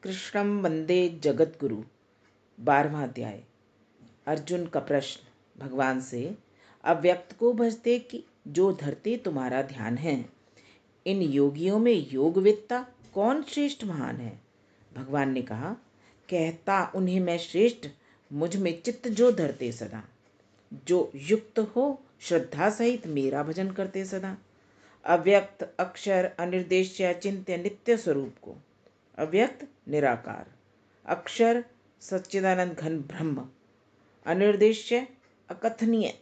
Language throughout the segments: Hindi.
कृष्णं वंदे जगद्गुरु। 12वां अध्याय। अर्जुन का प्रश्न भगवान से, अव्यक्त को भजते कि जो धरते तुम्हारा ध्यान है। इन योगियों में योगवेत्ता कौन श्रेष्ठ महान है। भगवान ने कहा, कहता उन्हें मैं श्रेष्ठ, मुझ में चित्त जो धरते सदा, जो युक्त हो श्रद्धा सहित मेरा भजन करते सदा। अव्यक्त अक्षर अनिर्देश्य अचिंत्य नित्य स्वरूप को। अव्यक्त निराकार, अक्षर सच्चिदानंद घन ब्रह्म, अनिर्देश्य अकथनीय,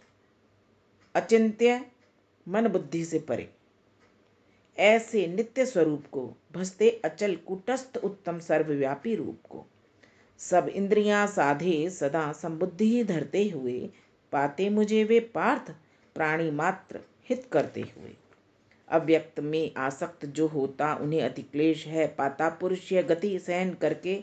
अचिंत्य मन बुद्धि से परे, ऐसे नित्य स्वरूप को भजते अचल कुटस्थ उत्तम सर्वव्यापी रूप को। सब इंद्रियां साधे सदा संबुद्धि ही धरते हुए, पाते मुझे वे पार्थ प्राणी मात्र हित करते हुए। अव्यक्त में आसक्त जो होता उन्हें अति क्लेश है, पाता पुरुष यह गति सहन करके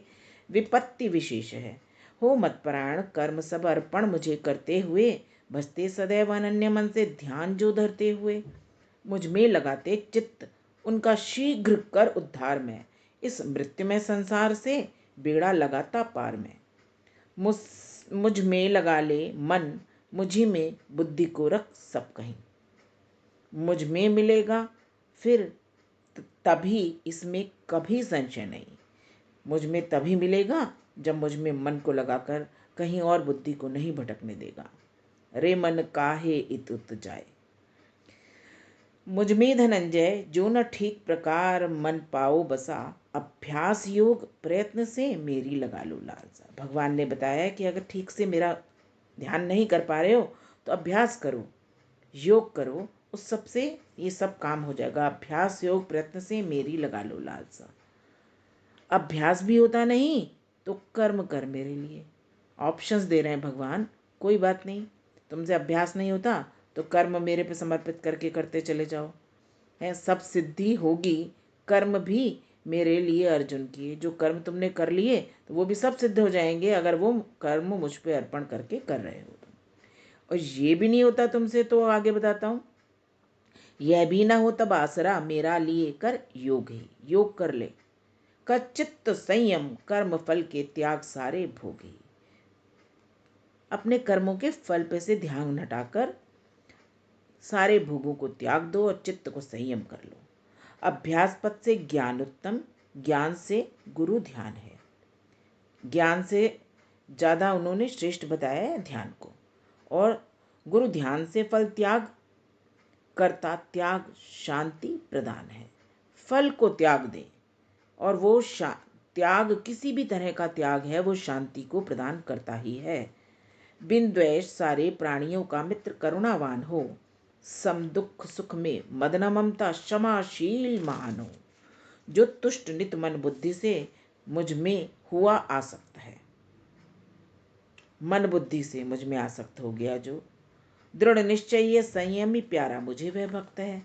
विपत्ति विशेष है। हो मतपरायण कर्म सब अर्पण मुझे करते हुए, भजते सदैव अनन्य मन से ध्यान जो धरते हुए। मुझ में लगाते चित्त उनका शीघ्र कर उद्धार में, इस मृत्युमय संसार से बेड़ा लगाता पार में। मुझ में लगा ले मन, मुझी में बुद्धि को रख सब कहीं। मुझ में मिलेगा फिर तभी, इसमें कभी संशय नहीं। मुझ में तभी मिलेगा जब मुझ में मन को लगाकर कहीं और बुद्धि को नहीं भटकने देगा। रे मन काहे इत उत जाए। मुझ में धनंजय जो न ठीक प्रकार मन पाओ बसा, अभ्यास योग प्रयत्न से मेरी लगा लो लालसा। भगवान ने बताया कि अगर ठीक से मेरा ध्यान नहीं कर पा रहे हो तो अभ्यास करो, योग करो, उस सब से ये सब काम हो जाएगा। अभ्यास योग प्रयत्न से मेरी लगा लो लालसा। अभ्यास भी होता नहीं तो कर्म कर मेरे लिए। ऑप्शंस दे रहे हैं भगवान, कोई बात नहीं, तुमसे अभ्यास नहीं होता तो कर्म मेरे पे समर्पित करके करते चले जाओ, है सब सिद्धि होगी। कर्म भी मेरे लिए अर्जुन किए, जो कर्म तुमने कर लिए तो वो भी सब सिद्ध हो जाएंगे अगर वो कर्म मुझ पे अर्पण करके कर रहे हो। और ये भी नहीं होता तुमसे तो आगे बताता हूँ, यह भी ना हो तब आसरा मेरा लिए कर योग ही। योग कर ले, का चित्त संयम कर्म फल के त्याग सारे भोगी। अपने कर्मों के फल पे से ध्यान हटाकर सारे भोगों को त्याग दो और चित्त को संयम कर लो। अभ्यास पथ से ज्ञान उत्तम, ज्ञान से गुरु ध्यान है। ज्ञान से ज़्यादा उन्होंने श्रेष्ठ बताया है ध्यान को। और गुरु ध्यान से फल त्याग करता त्याग शांति प्रदान है। फल को त्याग दे और वो त्याग किसी भी तरह का त्याग है, वो शांति को प्रदान करता ही है। बिन द्वेष सारे प्राणियों का मित्र करुणावान हो, सम दुख सुख में मदन ममता क्षमाशील महान हो। जो तुष्ट नित मन बुद्धि से मुझ में हुआ आसक्त है, मन बुद्धि से मुझ में आसक्त हो गया, जो दृढ़ निश्चय संयमी प्यारा मुझे वह भक्त है।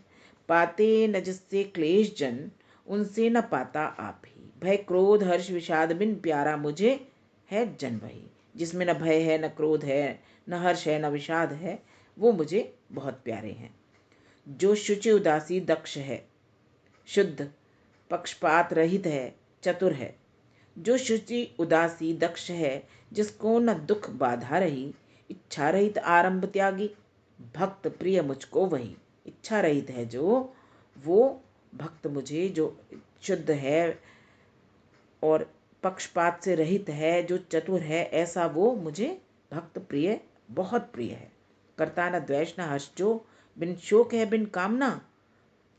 पाते न जिससे क्लेश जन, उनसे न पाता आप ही। भय क्रोध हर्ष विषाद बिन प्यारा मुझे है जन वही। जिसमें न भय है न क्रोध है न हर्ष है न विषाद है, वो मुझे बहुत प्यारे हैं। जो शुचि उदासी दक्ष है, शुद्ध पक्षपात रहित है, चतुर है। जो शुचि उदासी दक्ष है, जिसको न दुख बाधा रही, इच्छा रहित आरंभ त्यागी, भक्त प्रिय मुझको वही। इच्छा रहित है जो, वो भक्त मुझे जो शुद्ध है और पक्षपात से रहित है, जो चतुर है, ऐसा वो मुझे भक्त प्रिय बहुत प्रिय है। करता न द्वेष न हर्ष, जो बिन शोक है बिन कामना,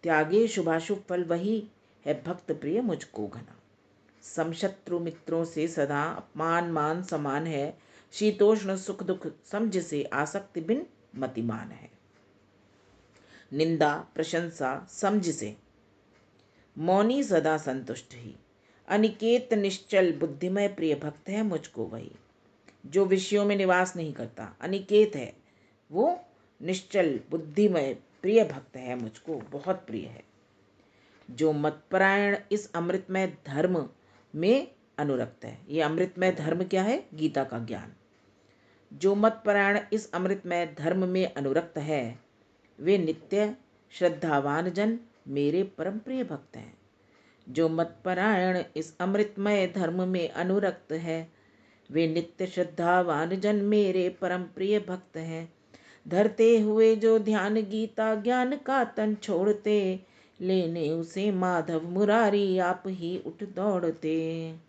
त्यागे शुभाशुभ फल वही है भक्त प्रिय मुझको घना। समशत्रु मित्रों से सदा अपमान मान समान है, शीतोष्ण सुख दुख समझ से आसक्ति बिन मतिमान है। निंदा प्रशंसा समझ से मौनी सदा संतुष्ट ही, अनिकेत निश्चल बुद्धिमय प्रिय भक्त है मुझको वही। जो विषयों में निवास नहीं करता, अनिकेत है, वो निश्चल बुद्धिमय प्रिय भक्त है, मुझको बहुत प्रिय है। जो मतपरायण इस अमृतमय धर्म में अनुरक्त है। ये अमृतमय धर्म क्या है? गीता का ज्ञान। जो मतपरायण इस अमृतमय धर्म में अनुरक्त है, वे नित्य श्रद्धावान जन मेरे परम प्रिय भक्त हैं। जो मतपरायण इस अमृतमय धर्म में अनुरक्त है, वे नित्य श्रद्धावान जन मेरे परम प्रिय भक्त हैं। धरते हुए जो ध्यान गीता ज्ञान का तन छोड़ते, लेने उसे माधव मुरारी आप ही उठ दौड़ते।